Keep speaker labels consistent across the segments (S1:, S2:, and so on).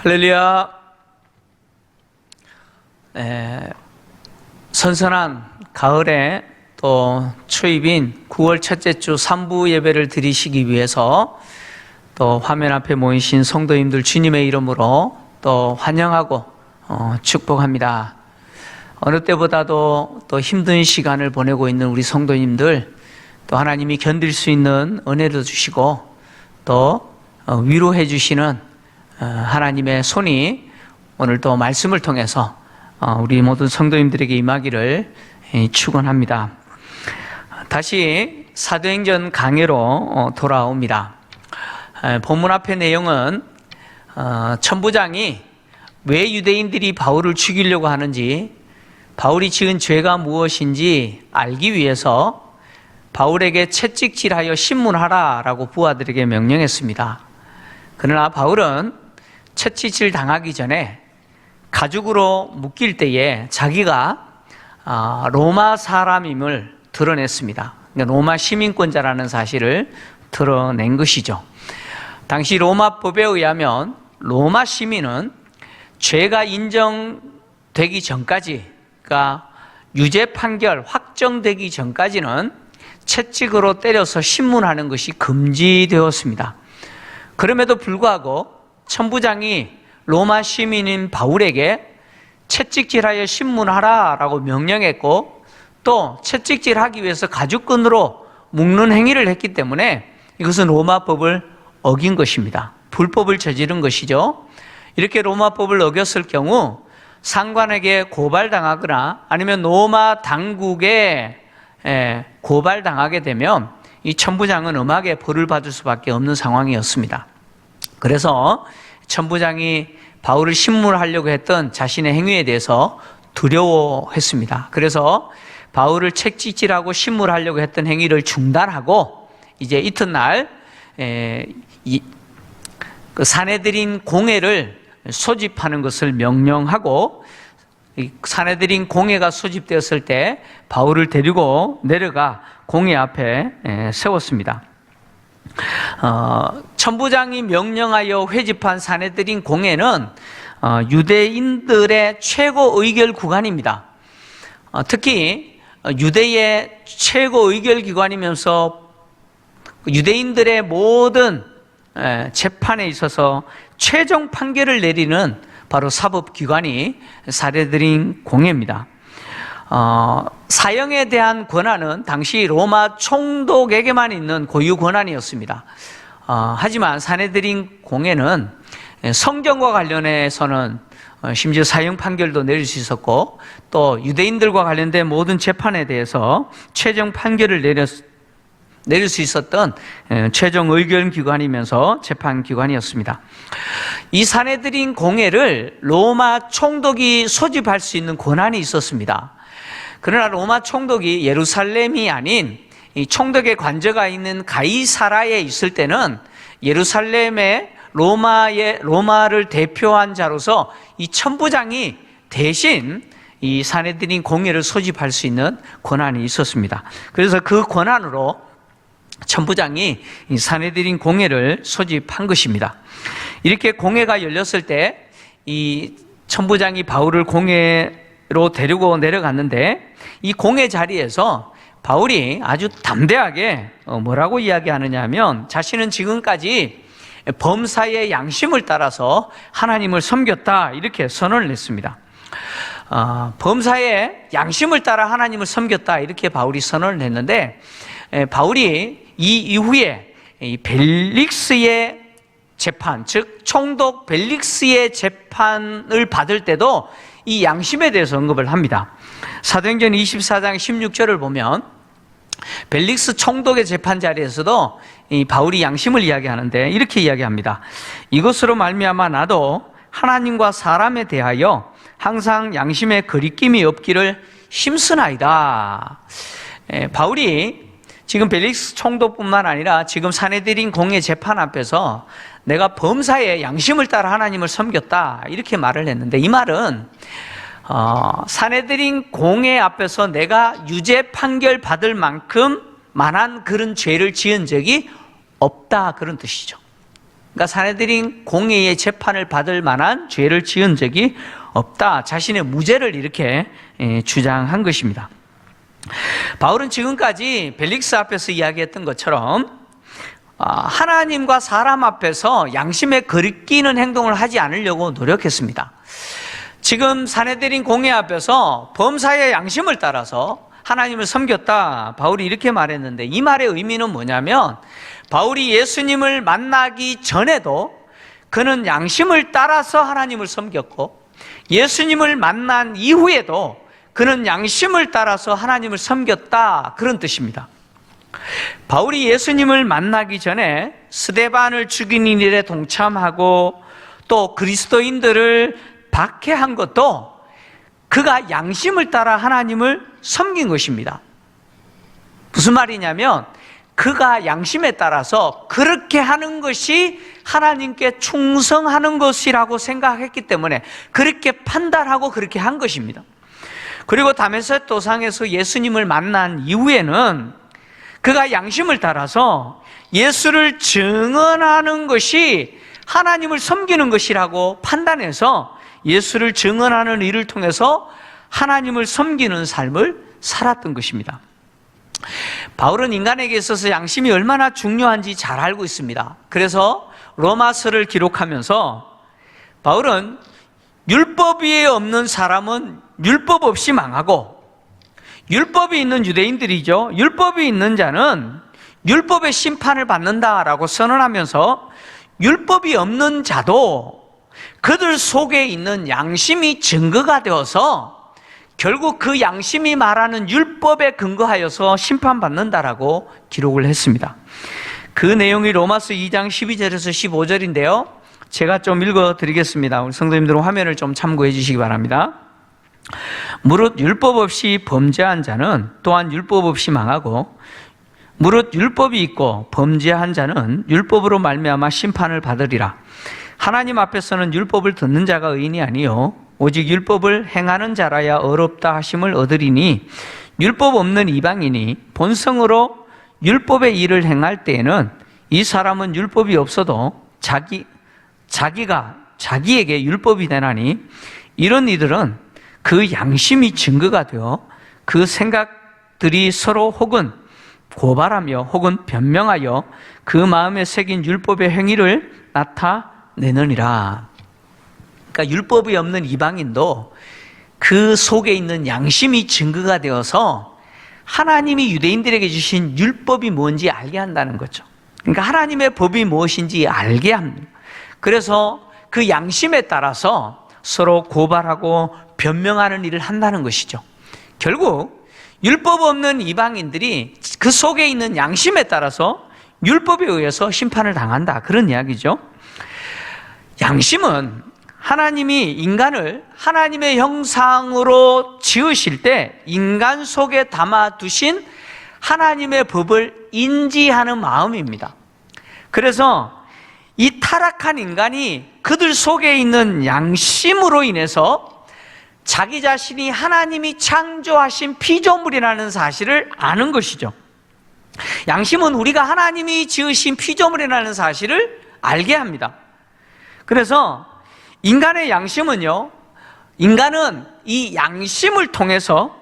S1: 할렐루야. 선선한 가을에 또 초입인 9월 첫째 주 3부 예배를 드리시기 위해서 또 화면 앞에 모이신 성도님들 주님의 이름으로 또 환영하고 축복합니다. 어느 때보다도 또 힘든 시간을 보내고 있는 우리 성도님들, 또 하나님이 견딜 수 있는 은혜도 주시고 또 위로해 주시는 하나님의 손이 오늘 또 말씀을 통해서 우리 모든 성도님들에게 임하기를 축원합니다. 다시 사도행전 강해로 돌아옵니다. 본문 앞의 내용은 천부장이 왜 유대인들이 바울을 죽이려고 하는지, 바울이 지은 죄가 무엇인지 알기 위해서 바울에게 채찍질하여 신문하라라고 부하들에게 명령했습니다. 그러나 바울은 채찍질 당하기 전에 가죽으로 묶일 때에 자기가 로마 사람임을 드러냈습니다. 로마 시민권자라는 사실을 드러낸 것이죠. 당시 로마법에 의하면 로마 시민은 죄가 인정되기 전까지, 그러니까 유죄 판결 확정되기 전까지는 채찍으로 때려서 신문하는 것이 금지되었습니다. 그럼에도 불구하고 천부장이 로마 시민인 바울에게 채찍질하여 신문하라라고 명령했고, 또 채찍질하기 위해서 가죽끈으로 묶는 행위를 했기 때문에 이것은 로마법을 어긴 것입니다. 불법을 저지른 것이죠. 이렇게 로마법을 어겼을 경우 상관에게 고발당하거나 아니면 로마 당국에 고발당하게 되면 이 천부장은 엄하게 벌을 받을 수밖에 없는 상황이었습니다. 그래서 천부장이 바울을 신문하려고 했던 자신의 행위에 대해서 두려워했습니다. 그래서 바울을 채찍질하고 신문하려고 했던 행위를 중단하고 이제 이튿날 그 사내들인 공회를 소집하는 것을 명령하고, 사내들인 공회가 소집되었을 때 바울을 데리고 내려가 공회 앞에 세웠습니다. 천부장이 명령하여 회집한 사내들인 공회는 유대인들의 최고 의결 기관입니다. 특히 유대의 최고 의결 기관이면서 유대인들의 모든 재판에 있어서 최종 판결을 내리는 바로 사법기관이 사내들인 공회입니다. 사형에 대한 권한은 당시 로마 총독에게만 있는 고유 권한이었습니다. 하지만 사내들인 공회는 성경과 관련해서는 심지어 사형 판결도 내릴 수 있었고, 또 유대인들과 관련된 모든 재판에 대해서 최종 판결을 내릴 수 있었던 최종 의견 기관이면서 재판 기관이었습니다. 이 사내들인 공회를 로마 총독이 소집할 수 있는 권한이 있었습니다. 그러나 로마 총독이 예루살렘이 아닌 이 총독의 관저가 있는 가이사라에 있을 때는 예루살렘의 로마를 대표한 자로서 이 천부장이 대신 이 사내들인 공회를 소집할 수 있는 권한이 있었습니다. 그래서 그 권한으로 천부장이 이 사내들인 공회를 소집한 것입니다. 이렇게 공회가 열렸을 때 이 천부장이 바울을 공회로 데리고 내려갔는데, 이 공회 자리에서 바울이 아주 담대하게 뭐라고 이야기하느냐 하면, 자신은 지금까지 범사의 양심을 따라서 하나님을 섬겼다, 이렇게 선언을 했습니다. 범사의 양심을 따라 하나님을 섬겼다, 이렇게 바울이 선언을 했는데, 바울이 이 이후에 벨릭스의 재판, 즉 총독 벨릭스의 재판을 받을 때도 이 양심에 대해서 언급을 합니다. 사도행전 24장 16절을 보면 벨릭스 총독의 재판 자리에서도 이 바울이 양심을 이야기하는데 이렇게 이야기합니다. 이것으로 말미암아 나도 하나님과 사람에 대하여 항상 양심에 거리낌이 없기를 힘쓰나이다. 바울이 지금 벨릭스 총독뿐만 아니라 지금 사내들인 공회 재판 앞에서 내가 범사의 양심을 따라 하나님을 섬겼다, 이렇게 말을 했는데, 이 말은 사내들인 공회 앞에서 내가 유죄 판결 받을 만큼 만한 그런 죄를 지은 적이 없다, 그런 뜻이죠. 그러니까 사내들인 공의의 재판을 받을 만한 죄를 지은 적이 없다. 자신의 무죄를 이렇게 주장한 것입니다. 바울은 지금까지 벨릭스 앞에서 이야기했던 것처럼 하나님과 사람 앞에서 양심에 거리끼는 행동을 하지 않으려고 노력했습니다. 지금 사내들인 공회 앞에서 범사의 양심을 따라서 하나님을 섬겼다, 바울이 이렇게 말했는데, 이 말의 의미는 뭐냐면 바울이 예수님을 만나기 전에도 그는 양심을 따라서 하나님을 섬겼고, 예수님을 만난 이후에도 그는 양심을 따라서 하나님을 섬겼다, 그런 뜻입니다. 바울이 예수님을 만나기 전에 스데반을 죽이는 일에 동참하고 또 그리스도인들을 박해한 것도 그가 양심을 따라 하나님을 섬긴 것입니다. 무슨 말이냐면 그가 양심에 따라서 그렇게 하는 것이 하나님께 충성하는 것이라고 생각했기 때문에 그렇게 판단하고 그렇게 한 것입니다. 그리고 다메섹 도상에서 예수님을 만난 이후에는 그가 양심을 따라서 예수를 증언하는 것이 하나님을 섬기는 것이라고 판단해서 예수를 증언하는 일을 통해서 하나님을 섬기는 삶을 살았던 것입니다. 바울은 인간에게 있어서 양심이 얼마나 중요한지 잘 알고 있습니다. 그래서 로마서를 기록하면서 바울은 율법 위에 없는 사람은 율법 없이 망하고, 율법이 있는 유대인들이죠, 율법이 있는 자는 율법의 심판을 받는다라고 선언하면서 율법이 없는 자도 그들 속에 있는 양심이 증거가 되어서 결국 그 양심이 말하는 율법에 근거하여서 심판받는다라고 기록을 했습니다. 그 내용이 로마서 2장 12절에서 15절인데요 제가 좀 읽어드리겠습니다. 우리 성도님들은 화면을 좀 참고해 주시기 바랍니다. 무릇 율법 없이 범죄한 자는 또한 율법 없이 망하고, 무릇 율법이 있고 범죄한 자는 율법으로 말미암아 심판을 받으리라. 하나님 앞에서는 율법을 듣는 자가 의인이 아니요 오직 율법을 행하는 자라야 의롭다 하심을 얻으리니, 율법 없는 이방인이 본성으로 율법의 일을 행할 때에는 이 사람은 율법이 없어도 자기가 자기에게 율법이 되나니, 이런 이들은 그 양심이 증거가 되어 그 생각들이 서로 혹은 고발하며 혹은 변명하여 그 마음에 새긴 율법의 행위를 나타내느니라. 그러니까 율법이 없는 이방인도 그 속에 있는 양심이 증거가 되어서 하나님이 유대인들에게 주신 율법이 뭔지 알게 한다는 거죠. 그러니까 하나님의 법이 무엇인지 알게 합니다. 그래서 그 양심에 따라서 서로 고발하고 변명하는 일을 한다는 것이죠. 결국 율법 없는 이방인들이 그 속에 있는 양심에 따라서 율법에 의해서 심판을 당한다, 그런 이야기죠. 양심은 하나님이 인간을 하나님의 형상으로 지으실 때 인간 속에 담아두신 하나님의 법을 인지하는 마음입니다. 그래서 이 타락한 인간이 그들 속에 있는 양심으로 인해서 자기 자신이 하나님이 창조하신 피조물이라는 사실을 아는 것이죠. 양심은 우리가 하나님이 지으신 피조물이라는 사실을 알게 합니다. 그래서 인간의 양심은요, 인간은 이 양심을 통해서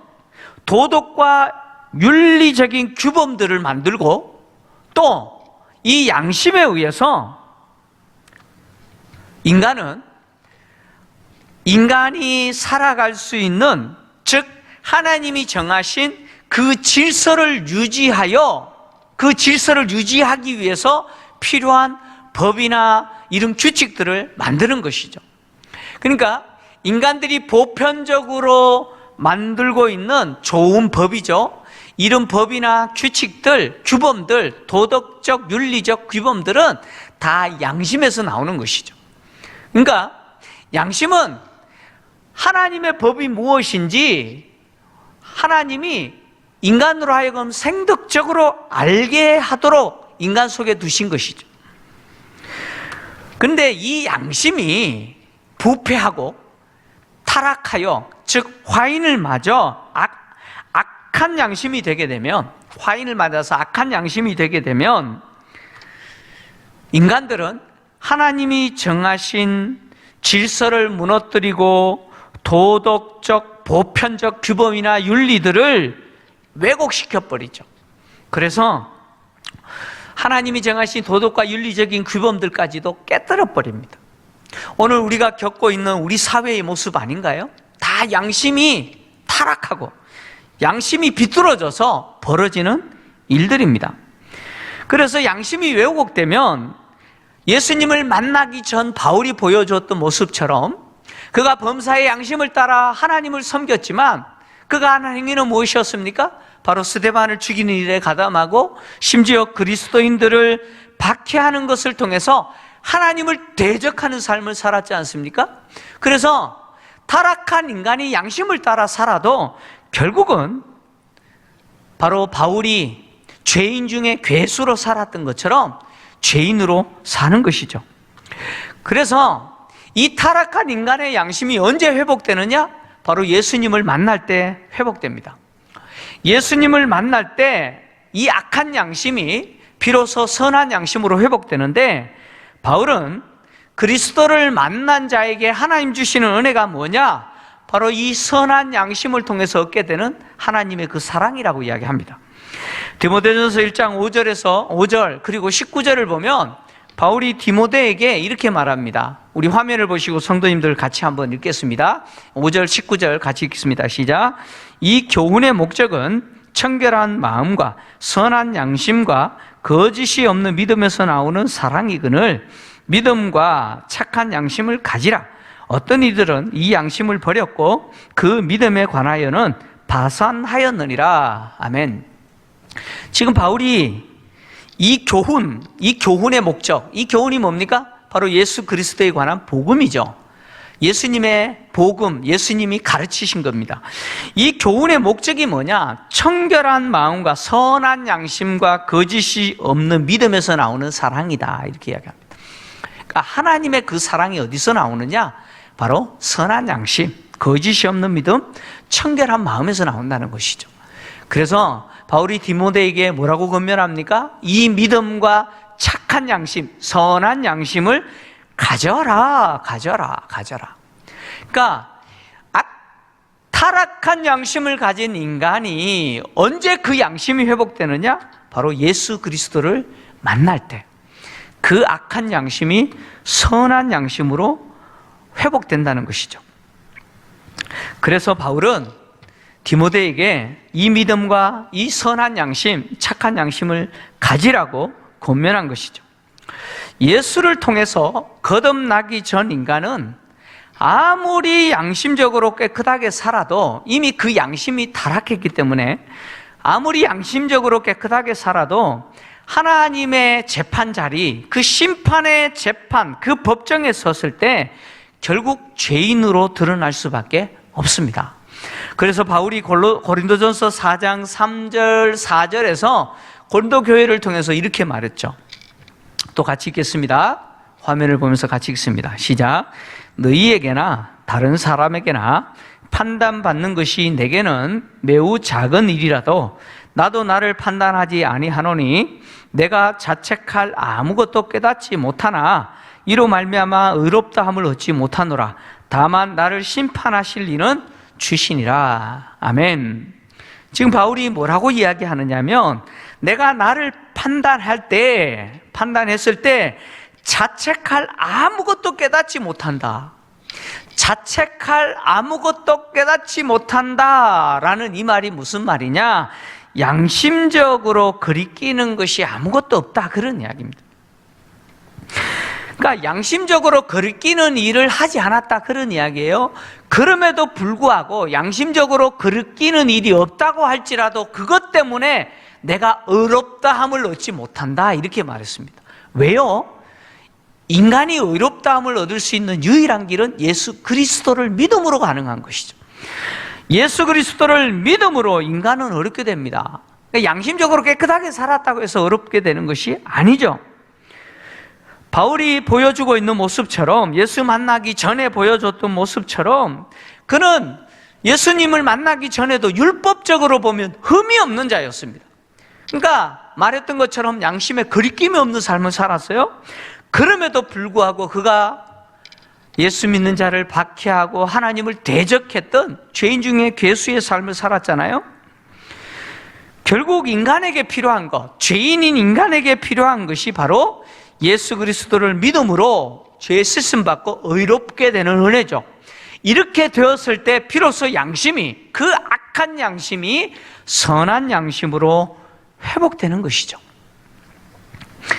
S1: 도덕과 윤리적인 규범들을 만들고 또 이 양심에 의해서 인간이 살아갈 수 있는, 즉 하나님이 정하신 그 질서를 유지하기 위해서 필요한 법이나 이런 규칙들을 만드는 것이죠. 그러니까 인간들이 보편적으로 만들고 있는 좋은 법이죠. 이런 법이나 규칙들, 규범들, 도덕적, 윤리적 규범들은 다 양심에서 나오는 것이죠. 그러니까 양심은 하나님의 법이 무엇인지 하나님이 인간으로 하여금 생득적으로 알게 하도록 인간 속에 두신 것이죠. 그런데 이 양심이 부패하고 타락하여, 즉 화인을 맞아 악한 양심이 되게 되면, 화인을 맞아서 악한 양심이 되게 되면 인간들은 하나님이 정하신 질서를 무너뜨리고 도덕적, 보편적 규범이나 윤리들을 왜곡시켜버리죠. 그래서 하나님이 정하신 도덕과 윤리적인 규범들까지도 깨뜨려버립니다. 오늘 우리가 겪고 있는 우리 사회의 모습 아닌가요? 다 양심이 타락하고 양심이 비뚤어져서 벌어지는 일들입니다. 그래서 양심이 왜곡되면 예수님을 만나기 전 바울이 보여주었던 모습처럼 그가 범사의 양심을 따라 하나님을 섬겼지만 그가 한 행위는 무엇이었습니까? 바로 스데반을 죽이는 일에 가담하고 심지어 그리스도인들을 박해하는 것을 통해서 하나님을 대적하는 삶을 살았지 않습니까? 그래서 타락한 인간이 양심을 따라 살아도 결국은 바로 바울이 죄인 중에 괴수로 살았던 것처럼 죄인으로 사는 것이죠. 그래서 이 타락한 인간의 양심이 언제 회복되느냐? 바로 예수님을 만날 때 회복됩니다. 예수님을 만날 때 이 악한 양심이 비로소 선한 양심으로 회복되는데, 바울은 그리스도를 만난 자에게 하나님 주시는 은혜가 뭐냐? 바로 이 선한 양심을 통해서 얻게 되는 하나님의 그 사랑이라고 이야기합니다. 디모데전서 1장 5절 그리고 19절을 보면 바울이 디모데에게 이렇게 말합니다. 우리 화면을 보시고 성도님들 같이 한번 읽겠습니다. 5절 19절 같이 읽겠습니다. 시작. 이 교훈의 목적은 청결한 마음과 선한 양심과 거짓이 없는 믿음에서 나오는 사랑이거늘 믿음과 착한 양심을 가지라. 어떤 이들은 이 양심을 버렸고 그 믿음에 관하여는 파산하였느니라. 아멘. 지금 바울이 이 교훈의 목적, 이 교훈이 뭡니까? 바로 예수 그리스도에 관한 복음이죠. 예수님의 복음, 예수님이 가르치신 겁니다. 이 교훈의 목적이 뭐냐? 청결한 마음과 선한 양심과 거짓이 없는 믿음에서 나오는 사랑이다, 이렇게 이야기합니다. 그러니까 하나님의 그 사랑이 어디서 나오느냐? 바로 선한 양심, 거짓이 없는 믿음, 청결한 마음에서 나온다는 것이죠. 그래서 바울이 디모데에게 뭐라고 권면합니까? 이 믿음과 착한 양심, 선한 양심을 가져라. 그러니까 타락한 양심을 가진 인간이 언제 그 양심이 회복되느냐? 바로 예수 그리스도를 만날 때 그 악한 양심이 선한 양심으로 회복된다는 것이죠. 그래서 바울은 디모데에게 이 믿음과 이 선한 양심, 착한 양심을 가지라고 권면한 것이죠. 예수를 통해서 거듭나기 전 인간은 아무리 양심적으로 깨끗하게 살아도 이미 그 양심이 타락했기 때문에 아무리 양심적으로 깨끗하게 살아도 하나님의 재판 자리, 그 심판의 재판, 그 법정에 섰을 때 결국 죄인으로 드러날 수밖에 없습니다. 그래서 바울이 고린도전서 4장 3절 4절에서 고린도 교회를 통해서 이렇게 말했죠. 또 같이 읽겠습니다. 화면을 보면서 같이 읽습니다. 시작. 너희에게나 다른 사람에게나 판단받는 것이 내게는 매우 작은 일이라도 나도 나를 판단하지 아니하노니 내가 자책할 아무것도 깨닫지 못하나 이로 말미암아 의롭다함을 얻지 못하노라. 다만 나를 심판하실 이는 주시니라. 아멘. 지금 바울이 뭐라고 이야기하느냐면 내가 나를 판단했을 때 자책할 아무것도 깨닫지 못한다. 자책할 아무것도 깨닫지 못한다라는 이 말이 무슨 말이냐? 양심적으로 거리끼는 것이 아무것도 없다, 그런 이야기입니다. 그러니까 양심적으로 거리끼는 일을 하지 않았다, 그런 이야기예요. 그럼에도 불구하고 양심적으로 거리끼는 일이 없다고 할지라도 그것 때문에 내가 의롭다함을 얻지 못한다, 이렇게 말했습니다. 왜요? 인간이 의롭다함을 얻을 수 있는 유일한 길은 예수 그리스도를 믿음으로 가능한 것이죠. 예수 그리스도를 믿음으로 인간은 어렵게 됩니다. 그러니까 양심적으로 깨끗하게 살았다고 해서 어렵게 되는 것이 아니죠. 바울이 보여주고 있는 모습처럼, 예수 만나기 전에 보여줬던 모습처럼 그는 예수님을 만나기 전에도 율법적으로 보면 흠이 없는 자였습니다. 그러니까 말했던 것처럼 양심에 거리낌이 없는 삶을 살았어요. 그럼에도 불구하고 그가 예수 믿는 자를 박해하고 하나님을 대적했던 죄인 중에 괴수의 삶을 살았잖아요. 결국 인간에게 필요한 것, 죄인인 인간에게 필요한 것이 바로 예수 그리스도를 믿음으로 죄 씻음 받고 의롭게 되는 은혜죠. 이렇게 되었을 때 비로소 양심이, 그 악한 양심이 선한 양심으로 회복되는 것이죠.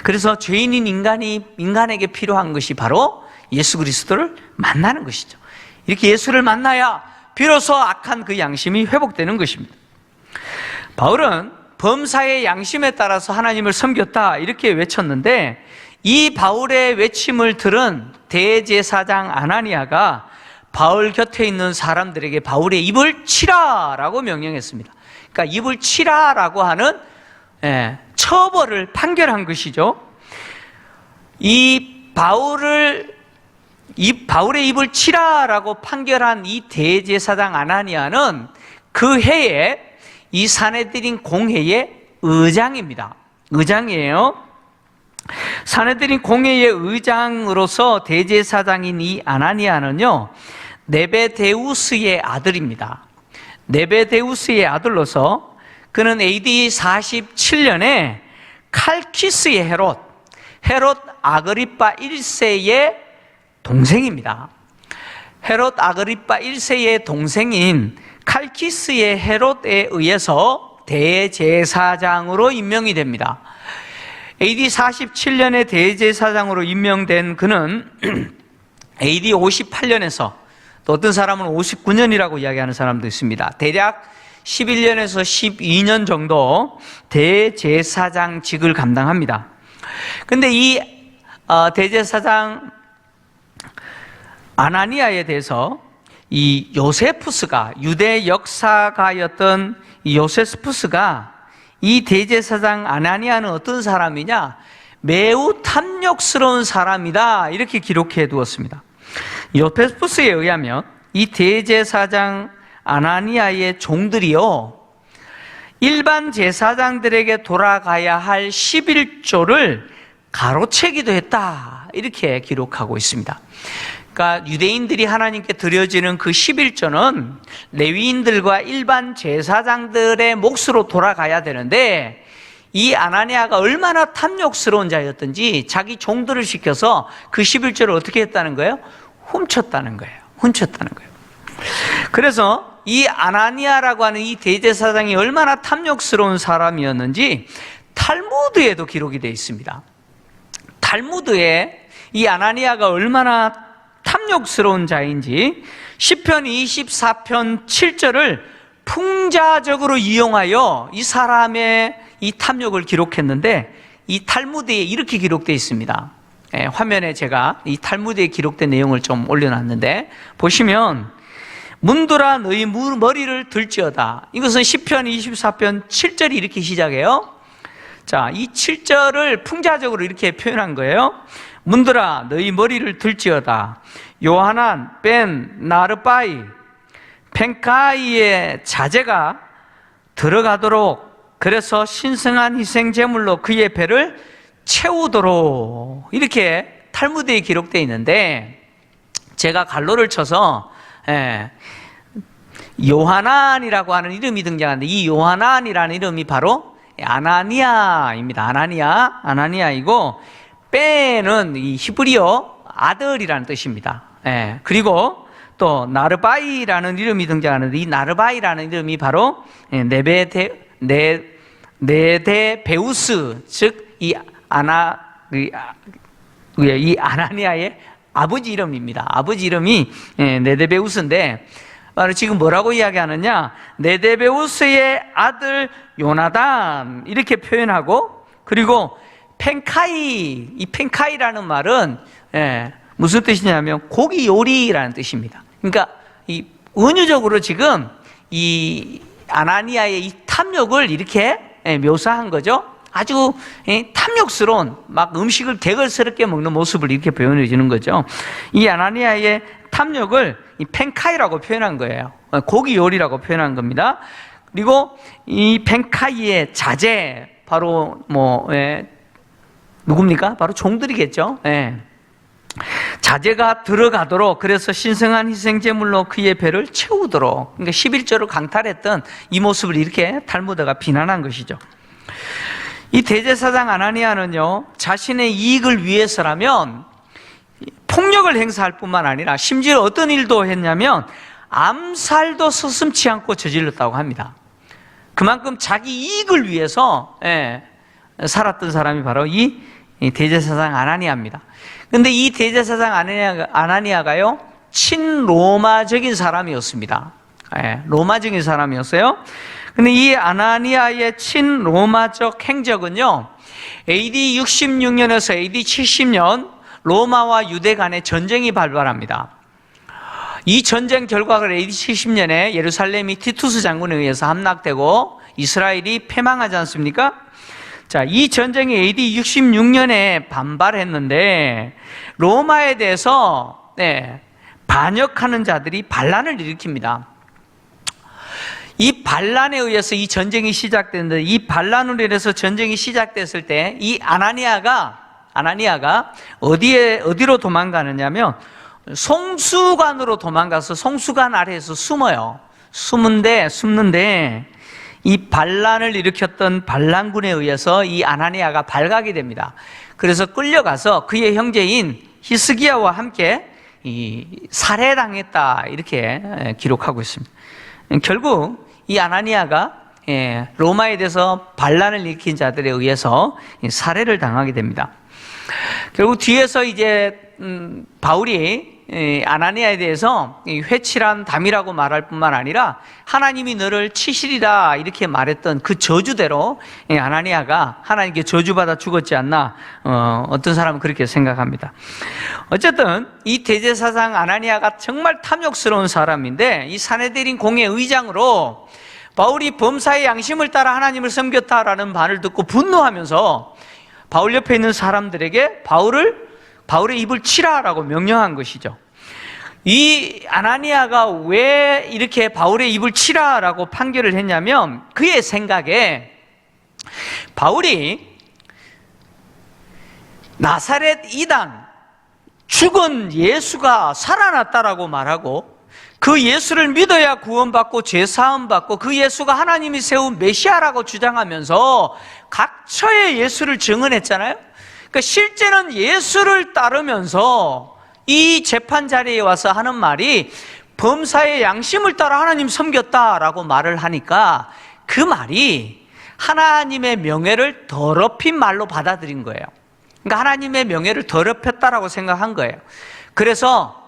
S1: 그래서 죄인인 인간에게 필요한 것이 바로 예수 그리스도를 만나는 것이죠. 이렇게 예수를 만나야 비로소 악한 그 양심이 회복되는 것입니다. 바울은 범사의 양심에 따라서 하나님을 섬겼다 이렇게 외쳤는데, 이 바울의 외침을 들은 대제사장 아나니아가 바울 곁에 있는 사람들에게 바울의 입을 치라라고 명령했습니다. 그러니까 입을 치라라고 하는 처벌을 판결한 것이죠. 이 바울의 입을 치라라고 판결한 이 대제사장 아나니아는 그 해에 이 사내들인 공회의 의장입니다. 의장이에요. 사내들인 공회의 의장으로서 대제사장인 이 아나니아는요, 네베데우스의 아들입니다. 네베데우스의 아들로서 그는 AD 47년에 칼키스의 헤롯 아그리파 1세의 동생입니다. 헤롯 아그리파 1세의 동생인 칼키스의 헤롯에 의해서 대제사장으로 임명이 됩니다. AD 47년에 대제사장으로 임명된 그는 AD 58년에서 또 어떤 사람은 59년이라고 이야기하는 사람도 있습니다. 대략 11년에서 12년 정도 대제사장직을 감당합니다. 근데 이 대제사장 아나니아에 대해서 이 요세푸스가, 유대 역사가였던 이 요세푸스가 이 대제사장 아나니아는 어떤 사람이냐? 매우 탐욕스러운 사람이다 이렇게 기록해 두었습니다. 요세푸스에 의하면 이 대제사장 아나니아의 종들이요, 일반 제사장들에게 돌아가야 할 11조를 가로채기도 했다 이렇게 기록하고 있습니다. 그러니까 유대인들이 하나님께 드려지는 그 11조는 레위인들과 일반 제사장들의 몫으로 돌아가야 되는데, 이 아나니아가 얼마나 탐욕스러운 자였던지 자기 종들을 시켜서 그 11조를 어떻게 했다는 거예요? 훔쳤다는 거예요. 그래서 이 아나니아라고 하는 이 대제사장이 얼마나 탐욕스러운 사람이었는지 탈무드에도 기록이 되어 있습니다. 탈무드에 이 아나니아가 얼마나 탐욕스러운 자인지 시편 24편 7절을 풍자적으로 이용하여 이 사람의 이 탐욕을 기록했는데, 이 탈무드에 이렇게 기록되어 있습니다. 화면에 제가 이 탈무드에 기록된 내용을 좀 올려놨는데, 보시면 문들아 너희 머리를 들지어다. 이것은 시편 24편 7절이 이렇게 시작해요. 자, 이 7절을 풍자적으로 이렇게 표현한 거예요. 문들아 너희 머리를 들지어다. 요하난 벤 나르바이 펜카이의 자제가 들어가도록, 그래서 신성한 희생 제물로 그의 배를 채우도록, 이렇게 탈무드에 기록되어 있는데, 제가 갈로를 쳐서 요하난이라고 하는 이름이 등장하는데, 이 요하난이라는 이름이 바로 아나니아입니다. 아나니아이고, 벤은 이 히브리어 아들이라는 뜻입니다. 그리고 또 나르바이라는 이름이 등장하는데, 이 나르바이라는 이름이 바로 네데베우스, 즉 이 아나니아의 아버지 이름입니다. 아버지 이름이 네데베우스인데, 바로 지금 뭐라고 이야기하느냐? 네데베우스의 아들 요나단 이렇게 표현하고, 그리고 펜카이, 이 펜카이라는 말은 무슨 뜻이냐면 고기 요리라는 뜻입니다. 그러니까 이 은유적으로 지금 이 아나니아의 이 탐욕을 이렇게 묘사한 거죠. 아주 탐욕스러운, 막 음식을 개걸스럽게 먹는 모습을 이렇게 표현해 주는 거죠. 이 아나니아의 탐욕을 이 펜카이라고 표현한 거예요. 고기 요리라고 표현한 겁니다. 그리고 이 펜카이의 자제, 바로 누굽니까? 바로 종들이겠죠. 예. 자제가 들어가도록, 그래서 신성한 희생제물로 그의 배를 채우도록, 그러니까 11조를 강탈했던 이 모습을 이렇게 탈무드가 비난한 것이죠. 이 대제사장 아나니아는요, 자신의 이익을 위해서라면 폭력을 행사할 뿐만 아니라 심지어 어떤 일도 했냐면 암살도 서슴지 않고 저질렀다고 합니다. 그만큼 자기 이익을 위해서 살았던 사람이 바로 이 대제사장 아나니아입니다. 근데 이 대제사장 아나니아가요, 친로마적인 사람이었습니다. 로마적인 사람이었어요. 근데 이 아나니아의 친로마적 행적은요, AD 66년에서 AD 70년 로마와 유대 간의 전쟁이 발발합니다. 이 전쟁 결과가 AD 70년에 예루살렘이 티투스 장군에 의해서 함락되고 이스라엘이 패망하지 않습니까? 자, 이 전쟁이 AD 66년에 반발했는데 로마에 대해서 반역하는 자들이 반란을 일으킵니다. 이 반란에 의해서 이 전쟁이 시작됐는데, 이 반란으로 인해서 전쟁이 시작됐을 때 이 아나니아가 어디로 도망가느냐면 송수관으로 도망가서 송수관 아래에서 숨어요. 숨는데 이 반란을 일으켰던 반란군에 의해서 이 아나니아가 발각이 됩니다. 그래서 끌려가서 그의 형제인 히스기야와 함께 살해당했다, 이렇게 기록하고 있습니다. 결국 이 아나니아가 로마에 대해서 반란을 일으킨 자들에 의해서 살해를 당하게 됩니다. 결국 뒤에서 이제 바울이 아나니아에 대해서 회칠한 담이라고 말할 뿐만 아니라 하나님이 너를 치시리라 이렇게 말했던 그 저주대로 아나니아가 하나님께 저주받아 죽었지 않나, 어떤 사람은 그렇게 생각합니다. 어쨌든 이 대제사장 아나니아가 정말 탐욕스러운 사람인데, 이 산헤드린 공회 의장으로 바울이 범사의 양심을 따라 하나님을 섬겼다라는 말을 듣고 분노하면서 바울 옆에 있는 사람들에게 바울의 입을 치라라고 명령한 것이죠. 이 아나니아가 왜 이렇게 바울의 입을 치라라고 판결을 했냐면, 그의 생각에 바울이 나사렛 이단 죽은 예수가 살아났다라고 말하고, 그 예수를 믿어야 구원받고 죄사함받고 그 예수가 하나님이 세운 메시아라고 주장하면서 각처에 예수를 증언했잖아요. 그러니까 실제는 예수를 따르면서 이 재판 자리에 와서 하는 말이 범사의 양심을 따라 하나님 섬겼다라고 말을 하니까, 그 말이 하나님의 명예를 더럽힌 말로 받아들인 거예요. 그러니까 하나님의 명예를 더럽혔다라고 생각한 거예요. 그래서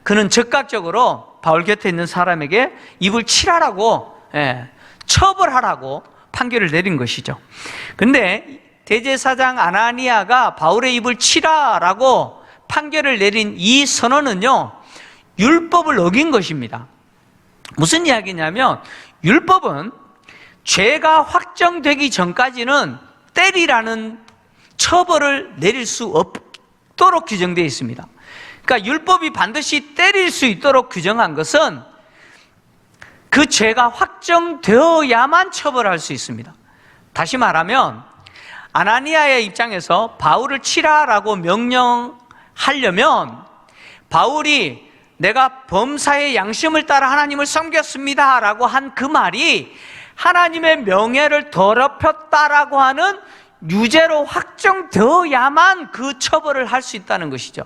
S1: 그는 즉각적으로 바울 곁에 있는 사람에게 입을 치라라고, 처벌하라고 판결을 내린 것이죠. 근데 대제사장 아나니아가 바울의 입을 치라라고 판결을 내린 이 선언은요, 율법을 어긴 것입니다. 무슨 이야기냐면, 율법은 죄가 확정되기 전까지는 때리라는 처벌을 내릴 수 없도록 규정되어 있습니다. 그러니까 율법이 반드시 때릴 수 있도록 규정한 것은 그 죄가 확정되어야만 처벌할 수 있습니다. 다시 말하면 아나니아의 입장에서 바울을 치라라고 명령하려면, 바울이 내가 범사의 양심을 따라 하나님을 섬겼습니다 라고 한 그 말이 하나님의 명예를 더럽혔다라고 하는 유죄로 확정되어야만 그 처벌을 할 수 있다는 것이죠.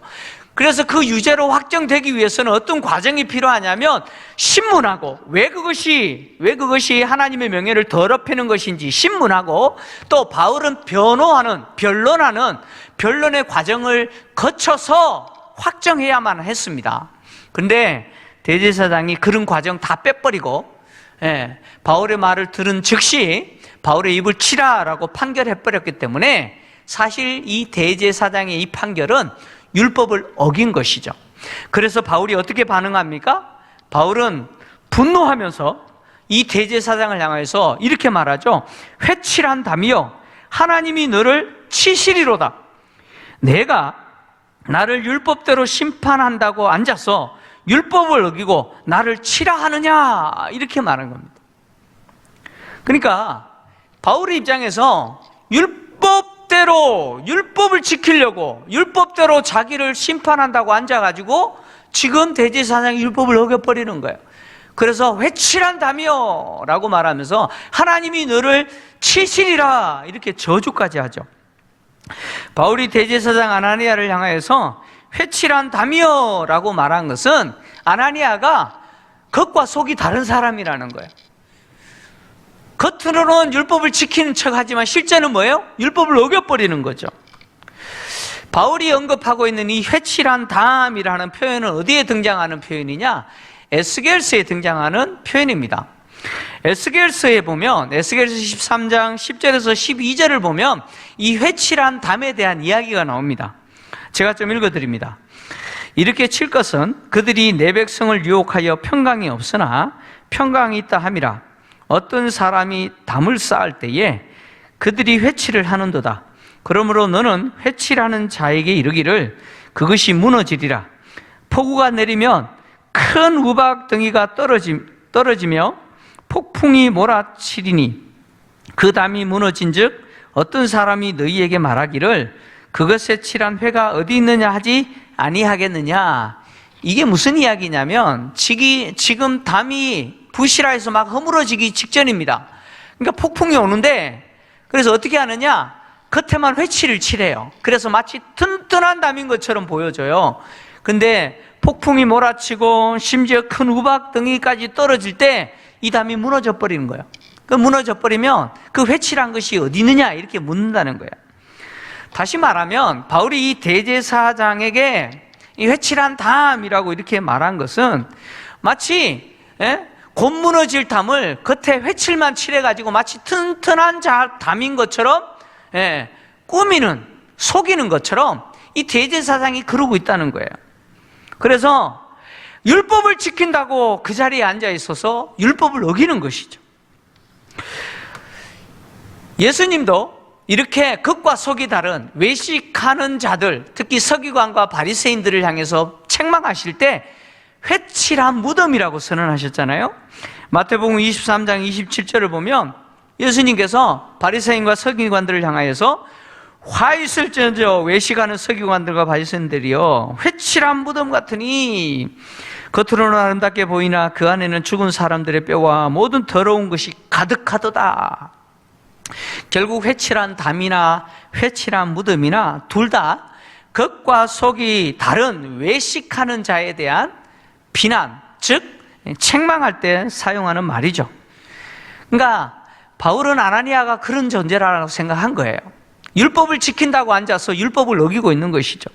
S1: 그래서 그 유죄로 확정되기 위해서는 어떤 과정이 필요하냐면, 신문하고 왜 그것이 하나님의 명예를 더럽히는 것인지 신문하고, 또 바울은 변론의 과정을 거쳐서 확정해야만 했습니다. 근데 대제사장이 그런 과정 다 빼버리고 바울의 말을 들은 즉시 바울의 입을 치라라고 판결해버렸기 때문에, 사실 이 대제사장의 이 판결은 율법을 어긴 것이죠. 그래서 바울이 어떻게 반응합니까? 바울은 분노하면서 이 대제사장을 향해서 이렇게 말하죠. 회칠한 담이여, 하나님이 너를 치시리로다. 내가 나를 율법대로 심판한다고 앉아서 율법을 어기고 나를 치라 하느냐, 이렇게 말한 겁니다. 그러니까 바울의 입장에서 율법 율법을 지키려고 율법대로 자기를 심판한다고 앉아가지고 지금 대제사장이 율법을 어겨버리는 거예요. 그래서 회칠한다며 라고 말하면서 하나님이 너를 치시리라 이렇게 저주까지 하죠. 바울이 대제사장 아나니아를 향하여서 회칠한다며 라고 말한 것은 아나니아가 겉과 속이 다른 사람이라는 거예요. 겉으로는 율법을 지키는 척하지만 실제는 뭐예요? 율법을 어겨버리는 거죠. 바울이 언급하고 있는 이 회칠한담이라는 표현은 어디에 등장하는 표현이냐? 에스겔서에 등장하는 표현입니다. 에스겔서에 보면 에스겔서 13장 10절에서 12절을 보면 이 회칠한담에 대한 이야기가 나옵니다. 제가 좀 읽어드립니다. 이렇게 칠 것은 그들이 내 백성을 유혹하여 평강이 없으나 평강이 있다 함이라. 어떤 사람이 담을 쌓을 때에 그들이 회칠을 하는도다. 그러므로 너는 회칠하는 자에게 이르기를 그것이 무너지리라. 폭우가 내리면 큰 우박덩이가 떨어지며 폭풍이 몰아치리니 그 담이 무너진즉 어떤 사람이 너희에게 말하기를 그것에 칠한 회가 어디 있느냐 하지 아니하겠느냐. 이게 무슨 이야기냐면 지금 담이 부실화해서 막 허물어지기 직전입니다. 그러니까 폭풍이 오는데 그래서 어떻게 하느냐? 겉에만 회칠을 칠해요. 그래서 마치 튼튼한 담인 것처럼 보여져요. 근데 폭풍이 몰아치고 심지어 큰 우박덩이까지 떨어질 때 이 담이 무너져 버리는 거예요. 그 무너져 버리면 그 회칠한 것이 어디 있느냐 이렇게 묻는다는 거예요. 다시 말하면 바울이 이 대제사장에게 이 회칠한 담이라고 이렇게 말한 것은 마치 곧 무너질 담을 겉에 회칠만 칠해가지고 마치 튼튼한 담인 것처럼 꾸미는, 속이는 것처럼 이 대제사장이 그러고 있다는 거예요. 그래서 율법을 지킨다고 그 자리에 앉아 있어서 율법을 어기는 것이죠. 예수님도 이렇게 겉과 속이 다른 외식하는 자들, 특히 서기관과 바리새인들을 향해서 책망하실 때 회칠한 무덤이라고 선언하셨잖아요. 마태복음 23장 27절을 보면 예수님께서 바리새인과 서기관들을 향하여서 화 있을지언정 외식하는 서기관들과 바리새인들이여 회칠한 무덤 같으니 겉으로는 아름답게 보이나 그 안에는 죽은 사람들의 뼈와 모든 더러운 것이 가득하도다. 결국 회칠한 담이나 회칠한 무덤이나 둘 다 겉과 속이 다른 외식하는 자에 대한 비난, 즉 책망할 때 사용하는 말이죠. 그러니까 바울은 아나니아가 그런 존재라고 생각한 거예요. 율법을 지킨다고 앉아서 율법을 어기고 있는 것이죠.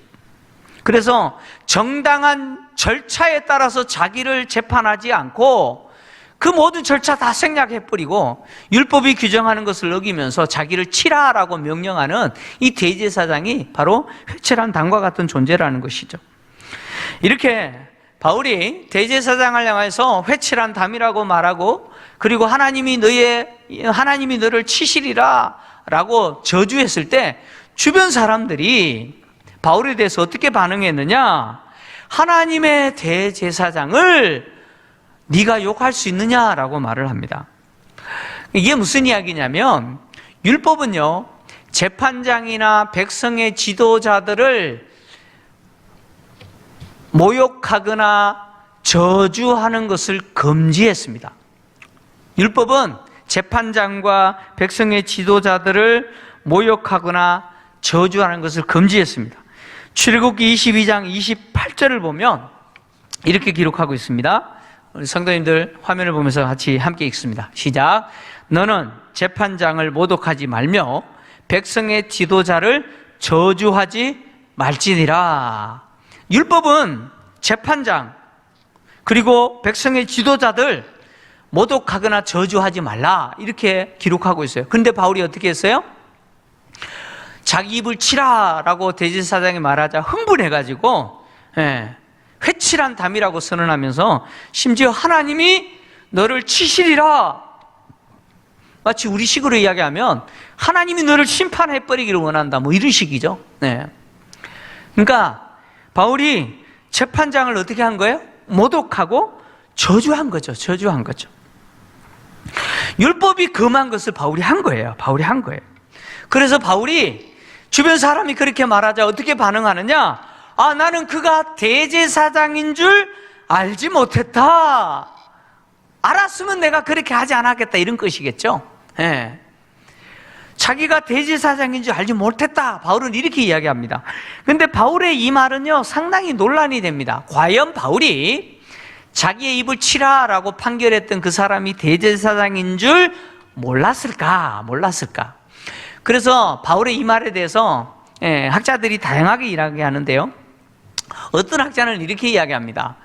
S1: 그래서 정당한 절차에 따라서 자기를 재판하지 않고 그 모든 절차 다 생략해버리고 율법이 규정하는 것을 어기면서 자기를 치라라고 명령하는 이 대제사장이 바로 회칠한 담과 같은 존재라는 것이죠. 이렇게 바울이 대제사장을 향해서 회칠한 담이라고 말하고 그리고 하나님이 너를 치시리라 라고 저주했을 때 주변 사람들이 바울에 대해서 어떻게 반응했느냐? 하나님의 대제사장을 네가 욕할 수 있느냐라고 말을 합니다. 이게 무슨 이야기냐면 율법은요 재판장이나 백성의 지도자들을 모욕하거나 저주하는 것을 금지했습니다. 율법은 재판장과 백성의 지도자들을 모욕하거나 저주하는 것을 금지했습니다. 출애굽기 22장 28절을 보면 이렇게 기록하고 있습니다. 우리 성도님들 화면을 보면서 같이 함께 읽습니다. 시작. 너는 재판장을 모독하지 말며 백성의 지도자를 저주하지 말지니라. 율법은 재판장 그리고 백성의 지도자들 모독하거나 저주하지 말라 이렇게 기록하고 있어요. 그런데 바울이 어떻게 했어요? 자기 입을 치라라고 대제사장이 말하자 흥분해가지고 회칠한 담이라고 선언하면서 심지어 하나님이 너를 치시리라, 마치 우리식으로 이야기하면 하나님이 너를 심판해버리기를 원한다 뭐 이런 식이죠. 그러니까 바울이 재판장을 어떻게 한 거예요? 모독하고 저주한 거죠. 저주한 거죠. 율법이 금한 것을 바울이 한 거예요. 그래서 바울이 주변 사람이 그렇게 말하자 어떻게 반응하느냐? 아, 나는 그가 대제사장인 줄 알지 못했다. 알았으면 내가 그렇게 하지 않았겠다, 이런 것이겠죠. 예. 자기가 대제사장인 줄 알지 못했다, 바울은 이렇게 이야기합니다. 근데 바울의 이 말은요, 상당히 논란이 됩니다. 과연 바울이 자기의 입을 치라라고 판결했던 그 사람이 대제사장인 줄 몰랐을까? 그래서 바울의 이 말에 대해서 학자들이 다양하게 이야기하는데요, 어떤 학자는 이렇게 이야기합니다.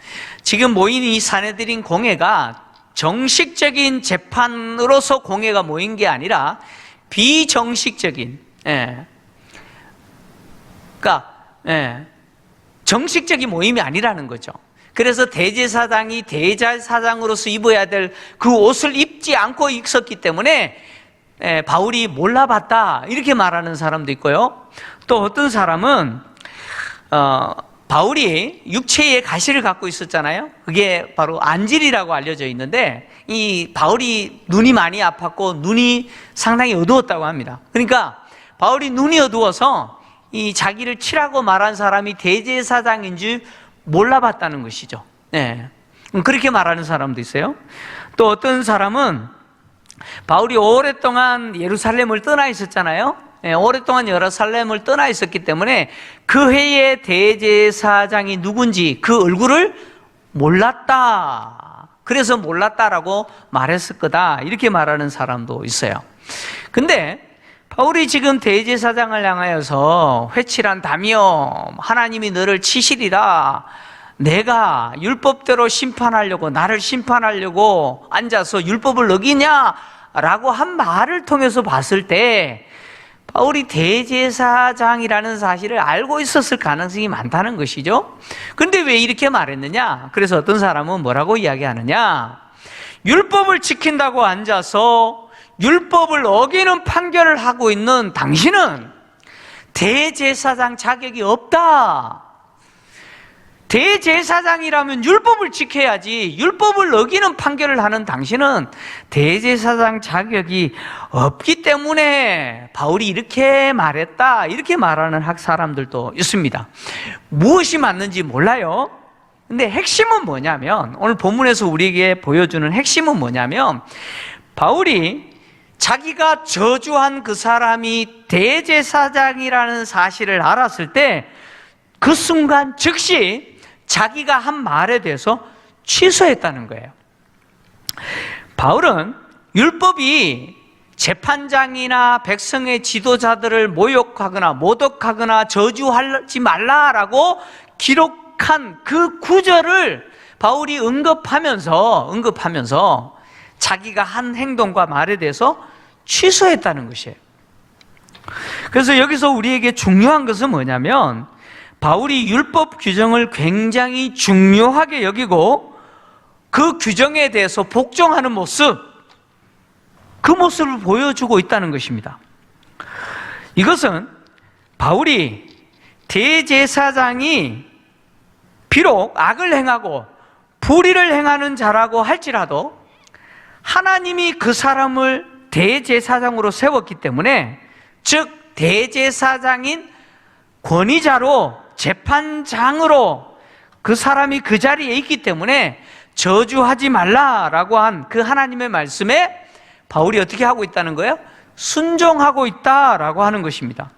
S1: 지금 모인 이 사내들인 공회가 정식적인 재판으로서 공회가 모인 게 아니라 비정식적인, 정식적인 모임이 아니라는 거죠. 그래서 대제사장이 대제사장으로서 입어야 될 그 옷을 입지 않고 있었기 때문에 바울이 몰라봤다, 이렇게 말하는 사람도 있고요. 또 어떤 사람은 바울이 육체의 가시를 갖고 있었잖아요. 그게 바로 안질이라고 알려져 있는데, 이 바울이 눈이 많이 아팠고 눈이 상당히 어두웠다고 합니다. 그러니까 바울이 눈이 어두워서 이 자기를 치라고 말한 사람이 대제사장인 줄 몰라봤다는 것이죠. 그렇게 말하는 사람도 있어요. 또 어떤 사람은 바울이 오랫동안 예루살렘을 떠나 있었잖아요. 오랫동안 예루살렘을 떠나 있었기 때문에 그 해의 대제사장이 누군지 그 얼굴을 몰랐다, 그래서 몰랐다라고 말했을 거다, 이렇게 말하는 사람도 있어요. 근데 바울이 지금 대제사장을 향하여서 회칠한다며 하나님이 너를 치시리라, 내가 율법대로 심판하려고, 나를 심판하려고 앉아서 율법을 어기냐라고 한 말을 통해서 봤을 때 바울이 대제사장이라는 사실을 알고 있었을 가능성이 많다는 것이죠. 그런데 왜 이렇게 말했느냐? 그래서 어떤 사람은 뭐라고 이야기하느냐? 율법을 지킨다고 앉아서 율법을 어기는 판결을 하고 있는 당신은 대제사장 자격이 없다. 대제사장이라면 율법을 지켜야지, 율법을 어기는 판결을 하는 당신은 대제사장 자격이 없기 때문에 바울이 이렇게 말했다, 이렇게 말하는 사람들도 있습니다. 무엇이 맞는지 몰라요. 근데 핵심은 뭐냐면, 오늘 본문에서 우리에게 보여주는 핵심은 뭐냐면, 바울이 자기가 저주한 그 사람이 대제사장이라는 사실을 알았을 때 그 순간 즉시 자기가 한 말에 대해서 취소했다는 거예요. 바울은 율법이 재판장이나 백성의 지도자들을 모욕하거나 모독하거나 저주하지 말라라고 기록한 그 구절을 바울이 언급하면서 자기가 한 행동과 말에 대해서 취소했다는 것이에요. 그래서 여기서 우리에게 중요한 것은 뭐냐면, 바울이 율법 규정을 굉장히 중요하게 여기고 그 규정에 대해서 복종하는 모습, 그 모습을 보여주고 있다는 것입니다. 이것은 바울이 대제사장이 비록 악을 행하고 불의를 행하는 자라고 할지라도 하나님이 그 사람을 대제사장으로 세웠기 때문에, 즉 대제사장인 권위자로, 재판장으로 그 사람이 그 자리에 있기 때문에 저주하지 말라라고 한 그 하나님의 말씀에 바울이 어떻게 하고 있다는 거예요? 순종하고 있다라고 하는 것입니다.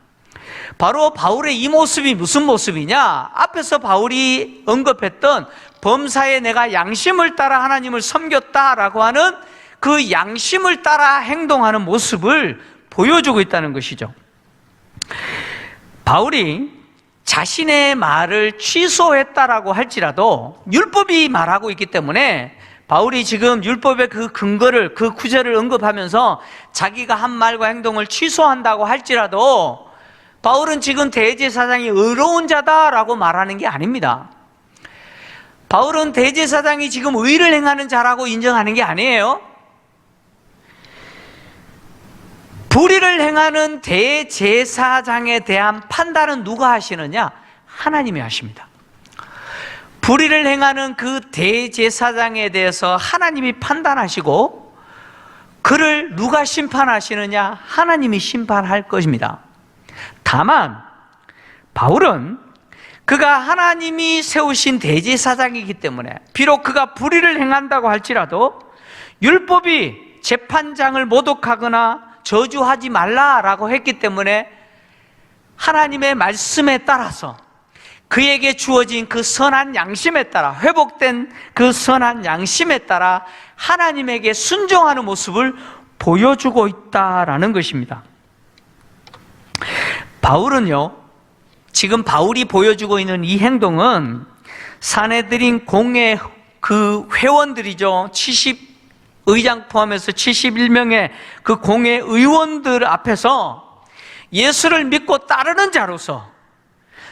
S1: 바로 바울의 이 모습이 무슨 모습이냐? 앞에서 바울이 언급했던 범사에 내가 양심을 따라 하나님을 섬겼다라고 하는 그 양심을 따라 행동하는 모습을 보여주고 있다는 것이죠. 바울이 자신의 말을 취소했다라고 할지라도 율법이 말하고 있기 때문에, 바울이 지금 율법의 그 근거를, 그 구절을 언급하면서 자기가 한 말과 행동을 취소한다고 할지라도 바울은 지금 대제사장이 의로운 자다라고 말하는 게 아닙니다. 바울은 대제사장이 지금 의를 행하는 자라고 인정하는 게 아니에요. 불의를 행하는 대제사장에 대한 판단은 누가 하시느냐? 하나님이 하십니다. 불의를 행하는 그 대제사장에 대해서 하나님이 판단하시고, 그를 누가 심판하시느냐? 하나님이 심판할 것입니다. 다만 바울은 그가 하나님이 세우신 대제사장이기 때문에 비록 그가 불의를 행한다고 할지라도 율법이 재판장을 모독하거나 저주하지 말라라고 했기 때문에 하나님의 말씀에 따라서 그에게 주어진 그 선한 양심에 따라, 회복된 그 선한 양심에 따라 하나님에게 순종하는 모습을 보여주고 있다라는 것입니다. 바울은요, 지금 바울이 보여주고 있는 이 행동은 사내들인 공회 그 회원들이죠. 70의장 포함해서 71명의 그 공회 의원들 앞에서 예수를 믿고 따르는 자로서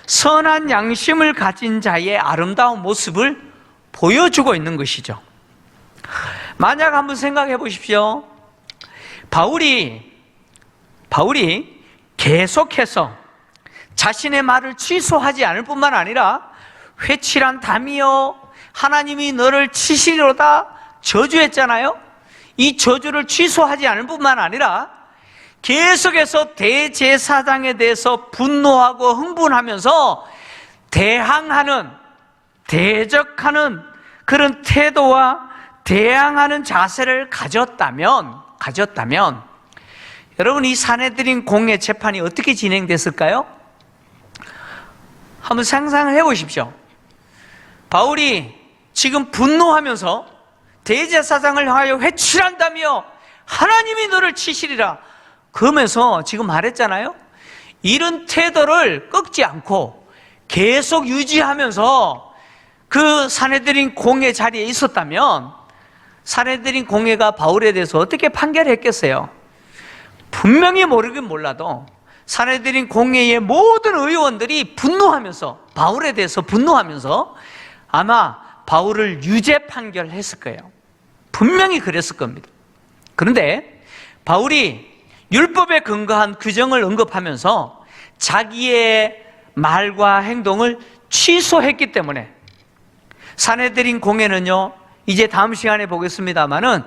S1: 선한 양심을 가진 자의 아름다운 모습을 보여주고 있는 것이죠. 만약 한번 생각해 보십시오. 바울이 계속해서 자신의 말을 취소하지 않을 뿐만 아니라 회칠한 담이여 하나님이 너를 치시리로다 저주했잖아요. 이 저주를 취소하지 않을 뿐만 아니라 계속해서 대제사장에 대해서 분노하고 흥분하면서 대항하는, 대적하는 그런 태도와 대항하는 자세를 가졌다면 여러분, 이 사내들인 공회 재판이 어떻게 진행됐을까요? 한번 상상을 해보십시오. 바울이 지금 분노하면서 대제사장을 향하여 회칠한다며 하나님이 너를 치시리라 그러면서 지금 말했잖아요. 이런 태도를 꺾지 않고 계속 유지하면서 그 사내들인 공회 자리에 있었다면 사내들인 공회가 바울에 대해서 어떻게 판결했겠어요? 분명히 모르긴 몰라도 사내들인 공회의 모든 의원들이 분노하면서, 바울에 대해서 분노하면서 아마 바울을 유죄 판결했을 거예요. 분명히 그랬을 겁니다. 그런데 바울이 율법에 근거한 규정을 언급하면서 자기의 말과 행동을 취소했기 때문에 사내들인 공회는요, 이제 다음 시간에 보겠습니다마는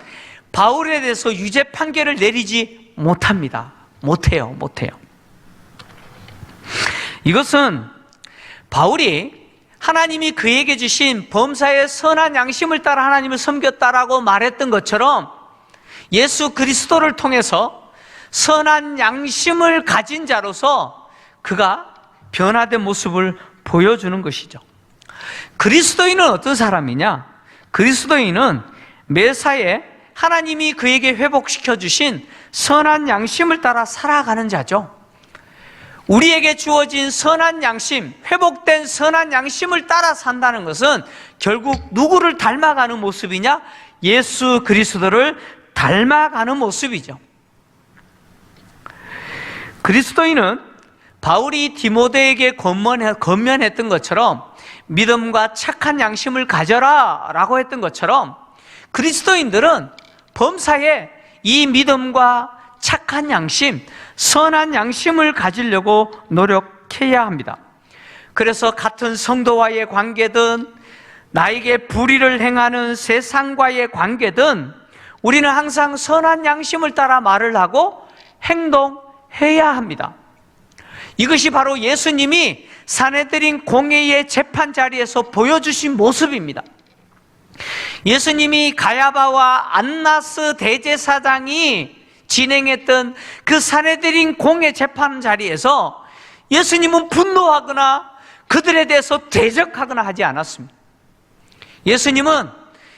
S1: 바울에 대해서 유죄 판결을 내리지 못합니다. 못해요. 이것은 바울이 하나님이 그에게 주신 범사의 선한 양심을 따라 하나님을 섬겼다라고 말했던 것처럼 예수 그리스도를 통해서 선한 양심을 가진 자로서 그가 변화된 모습을 보여주는 것이죠. 그리스도인은 어떤 사람이냐? 그리스도인은 매사에 하나님이 그에게 회복시켜 주신 선한 양심을 따라 살아가는 자죠. 우리에게 주어진 선한 양심, 회복된 선한 양심을 따라 산다는 것은 결국 누구를 닮아가는 모습이냐? 예수 그리스도를 닮아가는 모습이죠. 그리스도인은 바울이 디모데에게 권면했던 것처럼 믿음과 착한 양심을 가져라 라고 했던 것처럼 그리스도인들은 범사에 이 믿음과 착한 양심, 선한 양심을 가지려고 노력해야 합니다. 그래서 같은 성도와의 관계든 나에게 불의를 행하는 세상과의 관계든 우리는 항상 선한 양심을 따라 말을 하고 행동해야 합니다. 이것이 바로 예수님이 사내들인 공회의 재판 자리에서 보여주신 모습입니다. 예수님이 가야바와 안나스 대제사장이 진행했던 그 사내들인 공회 재판 자리에서 예수님은 분노하거나 그들에 대해서 대적하거나 하지 않았습니다. 예수님은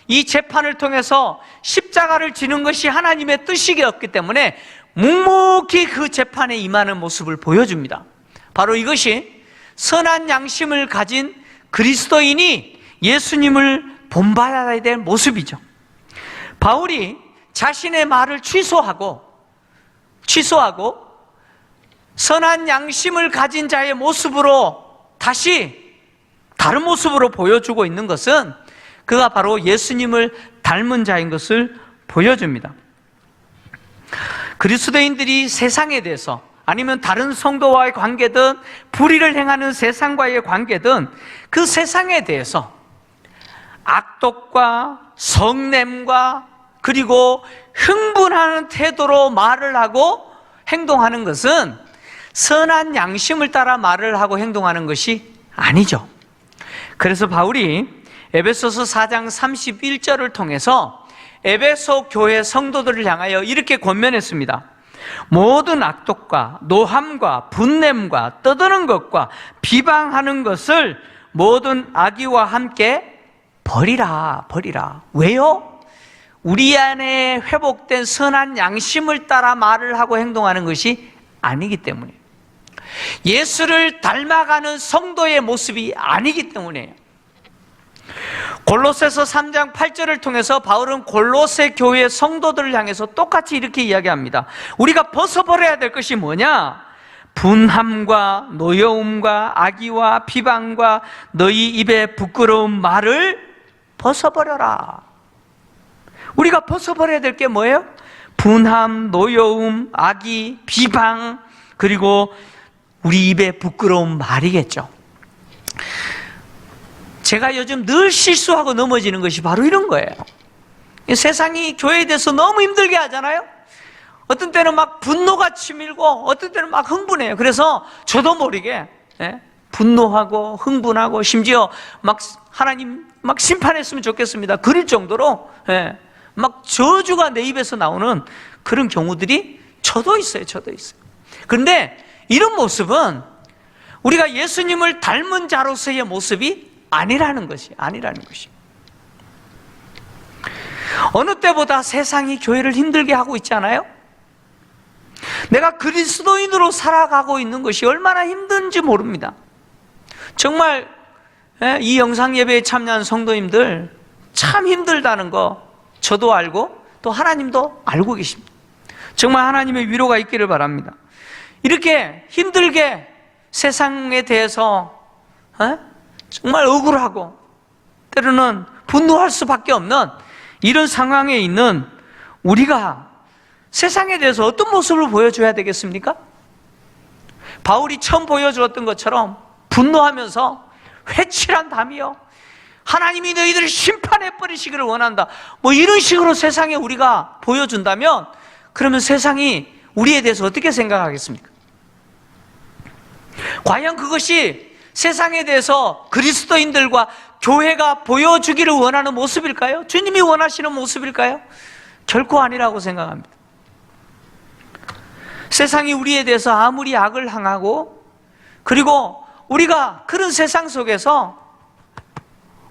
S1: 이 재판을 통해서 십자가를 지는 것이 하나님의 뜻이었기 때문에 묵묵히 그 재판에 임하는 모습을 보여줍니다. 바로 이것이 선한 양심을 가진 그리스도인이 예수님을 본받아야 될 모습이죠. 바울이 자신의 말을 취소하고 선한 양심을 가진 자의 모습으로 다시 다른 모습으로 보여주고 있는 것은 그가 바로 예수님을 닮은 자인 것을 보여줍니다. 그리스도인들이 세상에 대해서 아니면 다른 성도와의 관계든 불의를 행하는 세상과의 관계든 그 세상에 대해서 악독과 성냄과 그리고 흥분하는 태도로 말을 하고 행동하는 것은 선한 양심을 따라 말을 하고 행동하는 것이 아니죠. 그래서 바울이 에베소서 4장 31절을 통해서 에베소 교회 성도들을 향하여 이렇게 권면했습니다. 모든 악독과 노함과 분냄과 떠드는 것과 비방하는 것을 모든 악의와 함께 버리라. 왜요? 우리 안에 회복된 선한 양심을 따라 말을 하고 행동하는 것이 아니기 때문에, 예수를 닮아가는 성도의 모습이 아니기 때문에요. 골로새서 3장 8절을 통해서 바울은 골로새 교회 성도들을 향해서 똑같이 이렇게 이야기합니다. 우리가 벗어버려야 될 것이 뭐냐? 분함과 노여움과 악의와 비방과 너희 입에 부끄러운 말을 벗어버려라. 우리가 벗어버려야 될 게 뭐예요? 분함, 노여움, 악의, 비방, 그리고 우리 입에 부끄러운 말이겠죠. 제가 요즘 늘 실수하고 넘어지는 것이 바로 이런 거예요. 세상이 교회에 대해서 너무 힘들게 하잖아요. 어떤 때는 막 분노가 치밀고 어떤 때는 막 흥분해요. 그래서 저도 모르게 분노하고 흥분하고 심지어 막 하나님 막 심판했으면 좋겠습니다. 그럴 정도로 막 저주가 내 입에서 나오는 그런 경우들이 저도 있어요. 그런데 이런 모습은 우리가 예수님을 닮은 자로서의 모습이 아니라는 것이. 어느 때보다 세상이 교회를 힘들게 하고 있지 않아요? 내가 그리스도인으로 살아가고 있는 것이 얼마나 힘든지 모릅니다. 정말 이 영상 예배에 참여한 성도님들 참 힘들다는 거 저도 알고 또 하나님도 알고 계십니다. 정말 하나님의 위로가 있기를 바랍니다. 이렇게 힘들게 세상에 대해서 정말 억울하고 때로는 분노할 수밖에 없는 이런 상황에 있는 우리가 세상에 대해서 어떤 모습을 보여줘야 되겠습니까? 바울이 처음 보여주었던 것처럼 분노하면서 회칠한 담이요, 하나님이 너희들을 심판해버리시기를 원한다, 뭐 이런 식으로 세상에 우리가 보여준다면 그러면 세상이 우리에 대해서 어떻게 생각하겠습니까? 과연 그것이 세상에 대해서 그리스도인들과 교회가 보여주기를 원하는 모습일까요? 주님이 원하시는 모습일까요? 결코 아니라고 생각합니다. 세상이 우리에 대해서 아무리 악을 행하고 그리고 우리가 그런 세상 속에서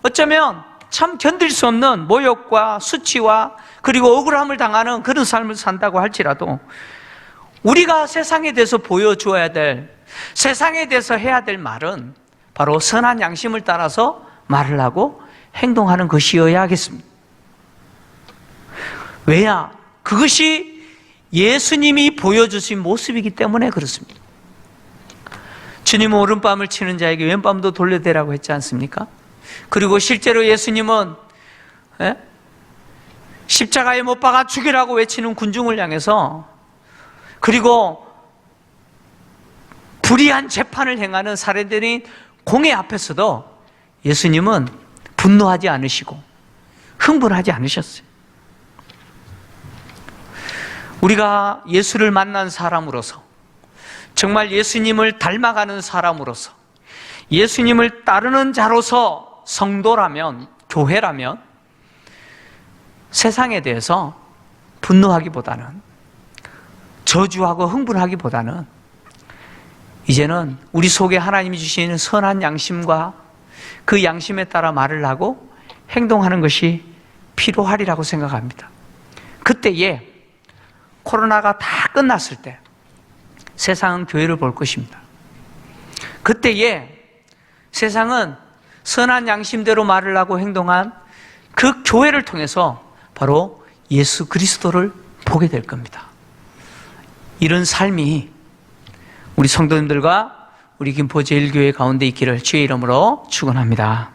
S1: 어쩌면 참 견딜 수 없는 모욕과 수치와 그리고 억울함을 당하는 그런 삶을 산다고 할지라도 우리가 세상에 대해서 보여주어야 될, 세상에 대해서 해야 될 말은 바로 선한 양심을 따라서 말을 하고 행동하는 것이어야 하겠습니다. 왜냐? 그것이 예수님이 보여주신 모습이기 때문에 그렇습니다. 주님은 오른밤을 치는 자에게 왼밤도 돌려대라고 했지 않습니까? 그리고 실제로 예수님은 십자가에 못 박아 죽이라고 외치는 군중을 향해서, 그리고 불의한 재판을 행하는 사례들인 공회 앞에서도 예수님은 분노하지 않으시고 흥분하지 않으셨어요. 우리가 예수를 만난 사람으로서, 정말 예수님을 닮아가는 사람으로서, 예수님을 따르는 자로서 성도라면, 교회라면 세상에 대해서 분노하기보다는, 저주하고 흥분하기보다는 이제는 우리 속에 하나님이 주시는 선한 양심과 그 양심에 따라 말을 하고 행동하는 것이 필요하리라고 생각합니다. 그때에 코로나가 다 끝났을 때 세상은 교회를 볼 것입니다. 그때에 세상은 선한 양심대로 말을 하고 행동한 그 교회를 통해서 바로 예수 그리스도를 보게 될 겁니다. 이런 삶이 우리 성도님들과 우리 김포 제1교회 가운데 있기를 주의 이름으로 축원합니다.